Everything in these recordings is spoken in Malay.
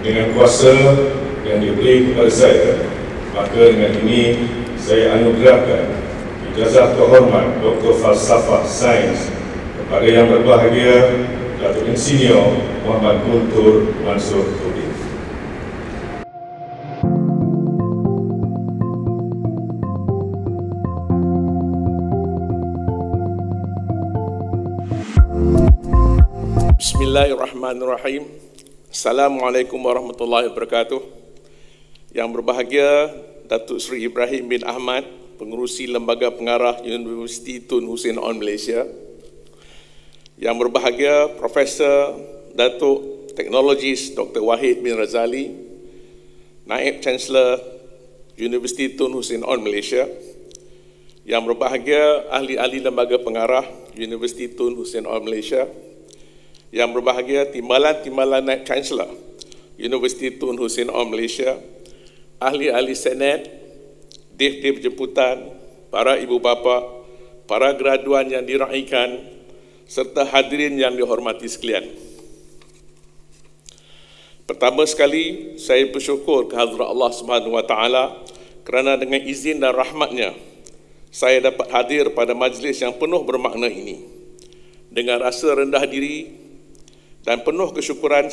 Dengan kuasa yang diberi kepada saya, maka dengan ini saya anugerahkan ijazah terhormat Dr. Falsafah Sains kepada yang berbahagia Datuk Insinyur Muhammad Guntur Mansur Tudin. Bismillahirrahmanirrahim. Assalamualaikum warahmatullahi wabarakatuh. Yang berbahagia Datuk Seri Ibrahim bin Ahmad, Pengerusi Lembaga Pengarah Universiti Tun Hussein On Malaysia. Yang berbahagia Profesor Datuk Teknologis Dr. Wahid bin Razali, Naib Chancellor Universiti Tun Hussein On Malaysia. Yang berbahagia Ahli-ahli Lembaga Pengarah Universiti Tun Hussein On Malaysia. Yang berbahagia Timbalan-timbalan Naib Chancellor Universiti Tun Hussein On Malaysia, ahli-ahli Senat, dev-dev jemputan, para ibu bapa, para graduan yang diraikan, serta hadirin yang dihormati sekalian. Pertama sekali, saya bersyukur kehadrat Allah Subhanahu Wa Taala kerana dengan izin dan rahmatnya, saya dapat hadir pada majlis yang penuh bermakna ini. Dengan rasa rendah diri dan penuh kesyukuran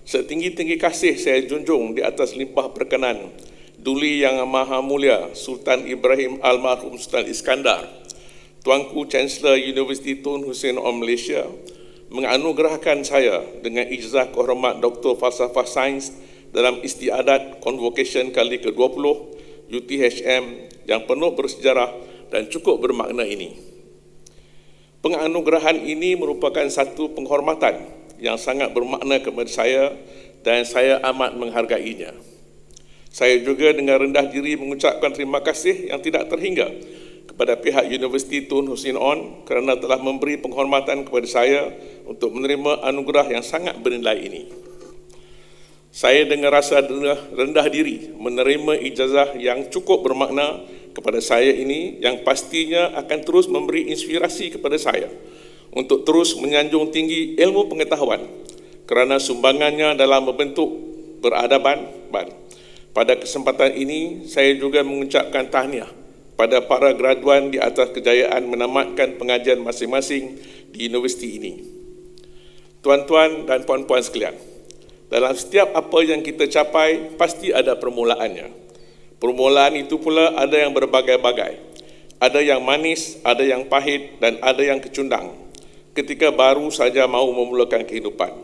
setinggi-tinggi kasih saya junjung di atas limpah perkenan Duli Yang Maha Mulia Sultan Ibrahim Almarhum Sultan Iskandar, Tuanku Chancellor Universiti Tun Hussein On Malaysia, menganugerahkan saya dengan ijazah kehormat Dr. Falsafah Sains dalam istiadat Convocation kali ke-20 UTHM yang penuh bersejarah dan cukup bermakna ini. Penganugerahan ini merupakan satu penghormatan yang sangat bermakna kepada saya dan saya amat menghargainya. Saya juga dengan rendah diri mengucapkan terima kasih yang tidak terhingga kepada pihak Universiti Tun Hussein On kerana telah memberi penghormatan kepada saya untuk menerima anugerah yang sangat bernilai ini. Saya dengan rasa rendah diri menerima ijazah yang cukup bermakna kepada saya ini yang pastinya akan terus memberi inspirasi kepada saya untuk terus menyanjung tinggi ilmu pengetahuan kerana sumbangannya dalam membentuk peradaban. Pada kesempatan ini, saya juga mengucapkan tahniah pada para graduan di atas kejayaan menamatkan pengajian masing-masing di universiti ini. Tuan-tuan dan puan-puan sekalian, dalam setiap apa yang kita capai, pasti ada permulaannya. Permulaan itu pula ada yang berbagai-bagai. Ada yang manis, ada yang pahit, dan ada yang kecundang ketika baru saja mahu memulakan kehidupan.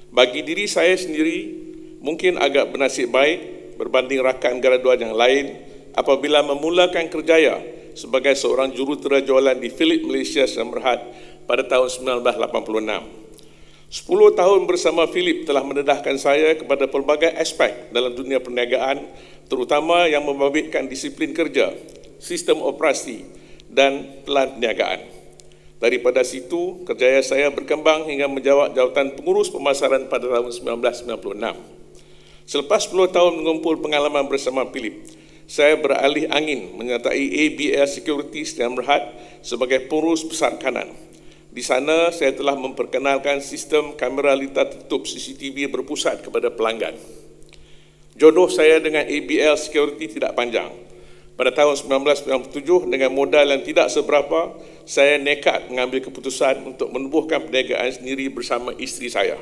Bagi diri saya sendiri, mungkin agak bernasib baik berbanding rakan graduan yang lain apabila memulakan kerjaya sebagai seorang jurutera jualan di Philip Malaysia Sdn Bhd pada tahun 1986. 10 tahun bersama Philip telah mendedahkan saya kepada pelbagai aspek dalam dunia perniagaan, terutama yang membabitkan disiplin kerja, sistem operasi dan pelan perniagaan. Daripada situ, kerjaya saya berkembang hingga menjawat jawatan pengurus pemasaran pada tahun 1996. Selepas 10 tahun mengumpul pengalaman bersama Philip, saya beralih angin menyertai ABL Securities Sdn Bhd sebagai pengurus pesat kanan. Di sana, saya telah memperkenalkan sistem kamera litar tertutup CCTV berpusat kepada pelanggan. Jodoh saya dengan ABL Security tidak panjang. Pada tahun 1997, dengan modal yang tidak seberapa, saya nekat mengambil keputusan untuk menubuhkan perniagaan sendiri bersama isteri saya.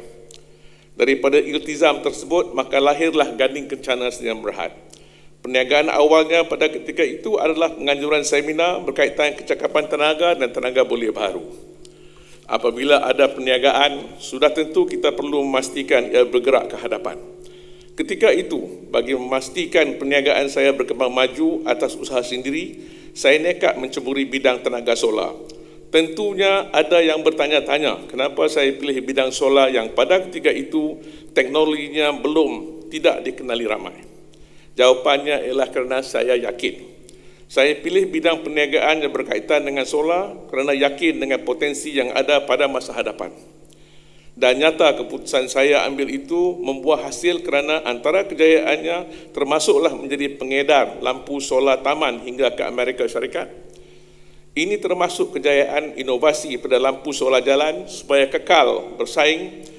Daripada iltizam tersebut, maka lahirlah Gading Kencana Sdn Bhd. Perniagaan awalnya pada ketika itu adalah penganjuran seminar berkaitan kecakapan tenaga dan tenaga boleh baru. Apabila ada perniagaan, sudah tentu kita perlu memastikan ia bergerak ke hadapan. Ketika itu, bagi memastikan perniagaan saya berkembang maju atas usaha sendiri, saya nekat menceburi bidang tenaga solar. Tentunya ada yang bertanya-tanya kenapa saya pilih bidang solar yang pada ketika itu teknologinya belum tidak dikenali ramai. Jawapannya ialah kerana saya yakin. Saya pilih bidang perniagaan yang berkaitan dengan solar kerana yakin dengan potensi yang ada pada masa hadapan. Dan nyata keputusan saya ambil itu membuah hasil kerana antara kejayaannya termasuklah menjadi pengedar lampu solar taman hingga ke Amerika Syarikat. Ini termasuk kejayaan inovasi pada lampu solar jalan supaya kekal bersaing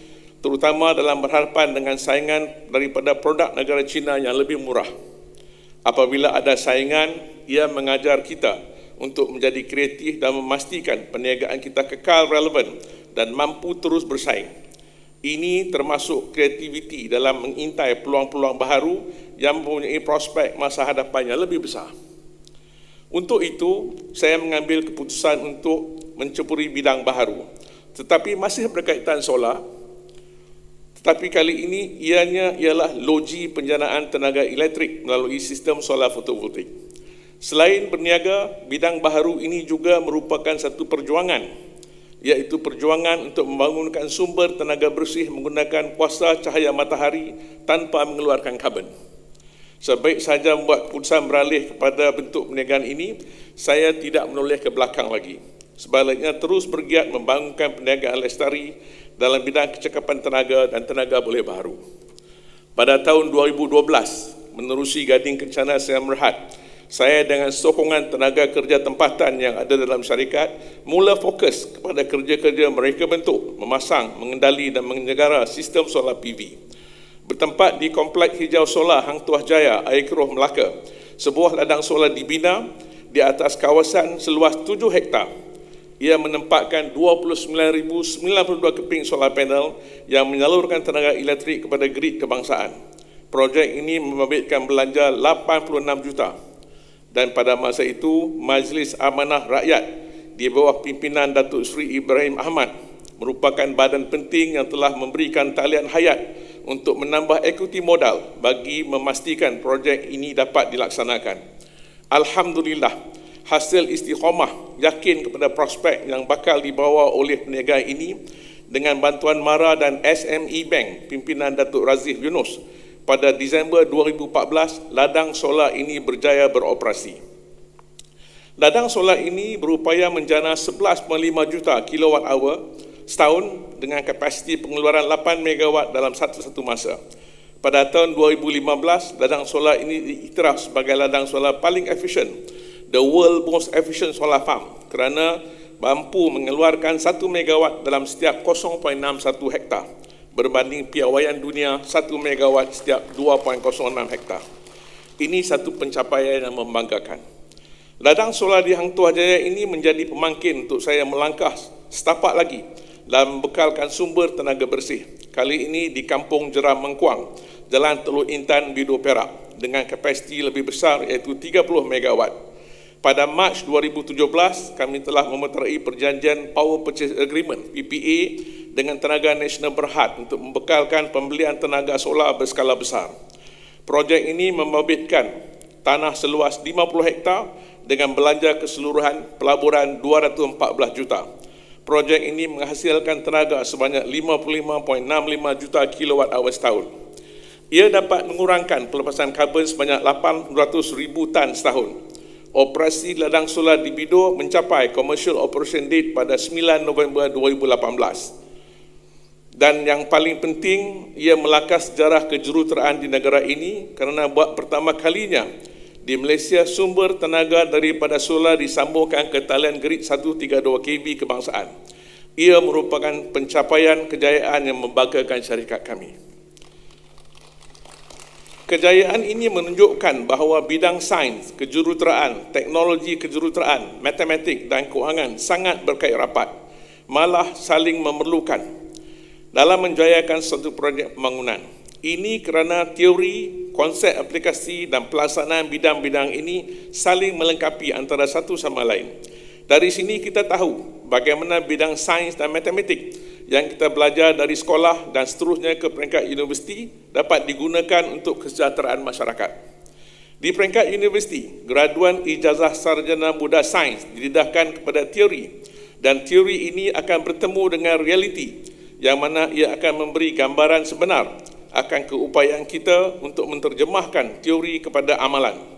terutama dalam berhadapan dengan saingan daripada produk negara China yang lebih murah. Apabila ada saingan, ia mengajar kita untuk menjadi kreatif dan memastikan perniagaan kita kekal relevan dan mampu terus bersaing. Ini termasuk kreativiti dalam mengintai peluang-peluang baharu yang mempunyai prospek masa hadapan yang lebih besar. Untuk itu, saya mengambil keputusan untuk menceburi bidang baharu, tetapi masih berkaitan solar. Tetapi kali ini ialah loji penjanaan tenaga elektrik melalui sistem solar fotovoltaik. Selain berniaga, bidang baharu ini juga merupakan satu perjuangan, iaitu perjuangan untuk membangunkan sumber tenaga bersih menggunakan kuasa cahaya matahari tanpa mengeluarkan karbon. Sebaik saja membuat keputusan beralih kepada bentuk perniagaan ini, saya tidak menoleh ke belakang lagi. Sebaliknya terus bergiat membangunkan perniagaan lestari dalam bidang kecekapan tenaga dan tenaga boleh baharu. Pada tahun 2012, menerusi Gading Kencana Sdn Bhd, saya dengan sokongan tenaga kerja tempatan yang ada dalam syarikat mula fokus kepada kerja-kerja mereka bentuk, memasang, mengendali dan menjegara sistem solar PV. Bertempat di Kompleks Hijau Solar Hang Tuah Jaya, Air Keroh, Melaka, sebuah ladang solar dibina di atas kawasan seluas 7 hektar. Ia menempatkan 29,092 keping solar panel yang menyalurkan tenaga elektrik kepada grid kebangsaan. Projek ini membabitkan belanja 86 juta. Dan pada masa itu, Majlis Amanah Rakyat di bawah pimpinan Datuk Seri Ibrahim Ahmad merupakan badan penting yang telah memberikan talian hayat untuk menambah ekuiti modal bagi memastikan projek ini dapat dilaksanakan. Alhamdulillah, hasil istiqamah yakin kepada prospek yang bakal dibawa oleh perniagaan ini dengan bantuan MARA dan SME Bank pimpinan Datuk Razif Yunus. Pada Disember 2014, ladang solar ini berjaya beroperasi. Ladang solar ini berupaya menjana 11.5 juta kilowatt-hour setahun dengan kapasiti pengeluaran 8 megawatt dalam satu masa. Pada tahun 2015, ladang solar ini diiktiraf sebagai ladang solar paling efisien, the world most efficient solar farm, kerana mampu mengeluarkan 1 megawatt dalam setiap 0.61 hektar, berbanding piawaian dunia 1 megawatt setiap 2.06 hektar. Ini satu pencapaian yang membanggakan. Ladang solar di Hang Tuah Jaya ini menjadi pemangkin untuk saya melangkah setapak lagi dalam membekalkan sumber tenaga bersih. Kali ini di Kampung Jeram Mengkuang, Jalan Teluk Intan, Bido, Perak, dengan kapasiti lebih besar iaitu 30 megawatt. Pada Mac 2017, kami telah memeterai perjanjian Power Purchase Agreement (PPA) dengan Tenaga Nasional Berhad untuk membekalkan pembelian tenaga solar berskala besar. Projek ini membabitkan tanah seluas 50 hektar dengan belanja keseluruhan pelaburan 214 juta. Projek ini menghasilkan tenaga sebanyak 55.65 juta kilowatt-hour setahun. Ia dapat mengurangkan pelepasan karbon sebanyak 800,000 tan setahun. Operasi ladang solar di Bido mencapai commercial operation date pada 9 November 2018. Dan yang paling penting, ia melangkah sejarah kejuruteraan di negara ini kerana buat pertama kalinya di Malaysia sumber tenaga daripada solar disambungkan ke talian grid 132 kV kebangsaan. Ia merupakan pencapaian kejayaan yang membanggakan syarikat kami. Kejayaan ini menunjukkan bahawa bidang sains, kejuruteraan, teknologi kejuruteraan, matematik dan kewangan sangat berkait rapat, malah saling memerlukan dalam menjayakan suatu projek pembangunan. Ini kerana teori, konsep aplikasi dan pelaksanaan bidang-bidang ini saling melengkapi antara satu sama lain. Dari sini kita tahu bagaimana bidang sains dan matematik yang kita belajar dari sekolah dan seterusnya ke peringkat universiti dapat digunakan untuk kesejahteraan masyarakat. Di peringkat universiti, graduan ijazah sarjana muda sains didedahkan kepada teori, dan teori ini akan bertemu dengan realiti yang mana ia akan memberi gambaran sebenar akan keupayaan kita untuk menterjemahkan teori kepada amalan,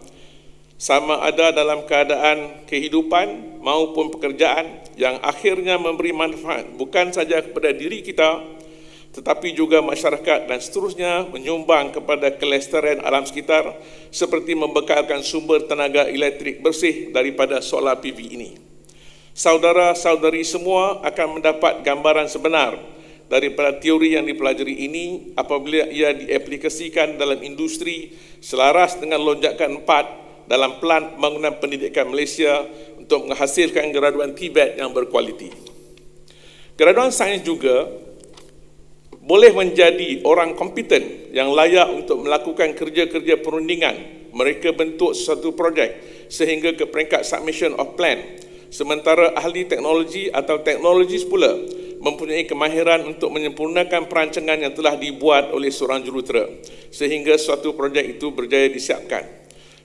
sama ada dalam keadaan kehidupan maupun pekerjaan yang akhirnya memberi manfaat bukan saja kepada diri kita tetapi juga masyarakat dan seterusnya menyumbang kepada kelestarian alam sekitar seperti membekalkan sumber tenaga elektrik bersih daripada solar PV ini. Saudara-saudari semua akan mendapat gambaran sebenar daripada teori yang dipelajari ini apabila ia diaplikasikan dalam industri selaras dengan lonjakan 4 dalam Pelan Pembangunan Pendidikan Malaysia untuk menghasilkan graduan TVET yang berkualiti. Graduan sains juga boleh menjadi orang kompeten yang layak untuk melakukan kerja-kerja perundingan. Mereka bentuk sesuatu projek sehingga ke peringkat submission of plan. Sementara ahli teknologi atau teknologis pula mempunyai kemahiran untuk menyempurnakan perancangan yang telah dibuat oleh seorang jurutera sehingga suatu projek itu berjaya disiapkan.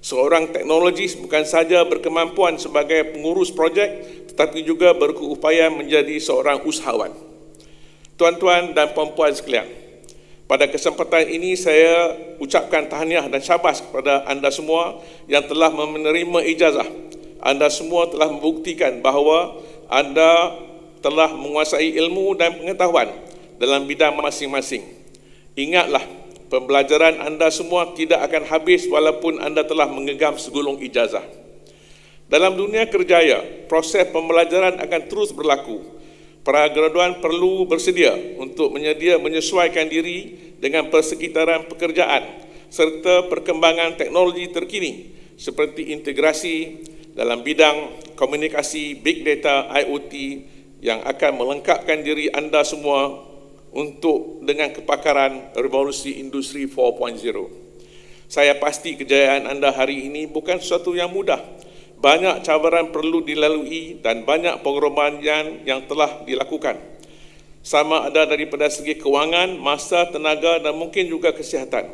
Seorang teknologis bukan sahaja berkemampuan sebagai pengurus projek tetapi juga berupaya menjadi seorang usahawan. Tuan-tuan dan puan-puan sekalian, pada kesempatan ini saya ucapkan tahniah dan syabas kepada anda semua yang telah menerima ijazah. Anda semua telah membuktikan bahawa anda telah menguasai ilmu dan pengetahuan dalam bidang masing-masing. Ingatlah, pembelajaran anda semua tidak akan habis walaupun anda telah menggenggam segulung ijazah. Dalam dunia kerjaya, proses pembelajaran akan terus berlaku. Para graduan perlu bersedia untuk menyesuaikan diri dengan persekitaran pekerjaan serta perkembangan teknologi terkini seperti integrasi dalam bidang komunikasi, big data, IoT yang akan melengkapkan diri anda semua untuk dengan kepakaran revolusi industri 4.0. Saya pasti kejayaan anda hari ini bukan sesuatu yang mudah. Banyak cabaran perlu dilalui dan banyak pengorbanan yang telah dilakukan. Sama ada daripada segi kewangan, masa, tenaga dan mungkin juga kesihatan.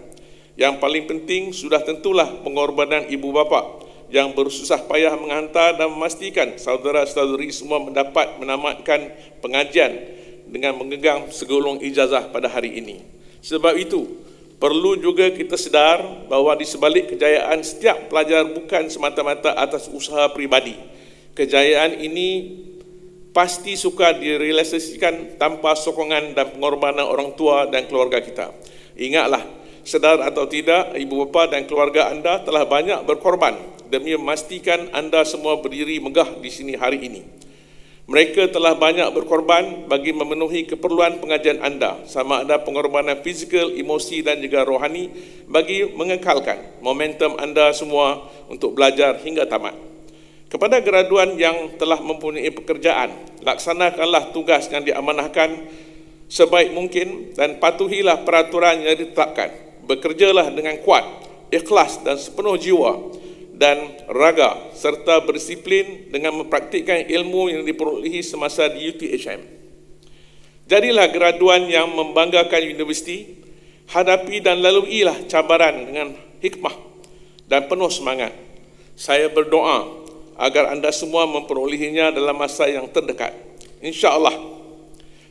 Yang paling penting sudah tentulah pengorbanan ibu bapa yang bersusah payah menghantar dan memastikan saudara-saudari semua mendapat menamatkan pengajian dengan menggenggam segulung ijazah pada hari ini. Sebab itu, perlu juga kita sedar bahawa di sebalik kejayaan setiap pelajar bukan semata-mata atas usaha pribadi. Kejayaan ini pasti suka direalisasikan tanpa sokongan dan pengorbanan orang tua dan keluarga kita. Ingatlah, sedar atau tidak, ibu bapa dan keluarga anda telah banyak berkorban demi memastikan anda semua berdiri megah di sini hari ini. Mereka telah banyak berkorban bagi memenuhi keperluan pengajian anda, sama ada pengorbanan fizikal, emosi dan juga rohani bagi mengekalkan momentum anda semua untuk belajar hingga tamat. Kepada graduan yang telah mempunyai pekerjaan, laksanakanlah tugas yang diamanahkan sebaik mungkin dan patuhilah peraturan yang ditetapkan. Bekerjalah dengan kuat, ikhlas dan sepenuh jiwa dan raga serta berdisiplin dengan mempraktikkan ilmu yang diperolehi semasa di UTHM. Jadilah graduan yang membanggakan universiti, hadapi dan laluilah cabaran dengan hikmah dan penuh semangat. Saya berdoa agar anda semua memperolehinya dalam masa yang terdekat. InsyaAllah.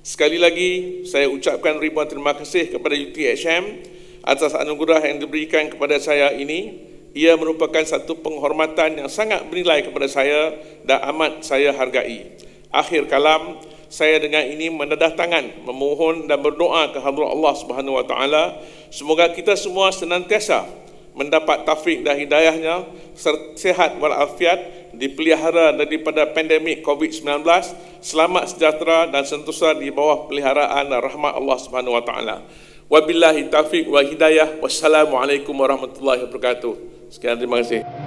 Sekali lagi, saya ucapkan ribuan terima kasih kepada UTHM atas anugerah yang diberikan kepada saya ini. Ia merupakan satu penghormatan yang sangat bernilai kepada saya dan amat saya hargai. Akhir kalam, saya dengan ini mendadah tangan, memohon dan berdoa ke hadrat Allah Subhanahu Wa Taala. Semoga kita semua senantiasa mendapat taufik dan hidayahnya, sehat walafiat, dipelihara daripada pandemik COVID-19, selamat sejahtera dan sentosa di bawah peliharaan dan rahmat Allah Subhanahu Wa Taala. Wabillahi taufiq wa hidayah. Wassalamualaikum warahmatullahi wabarakatuh. Sekian, terima kasih.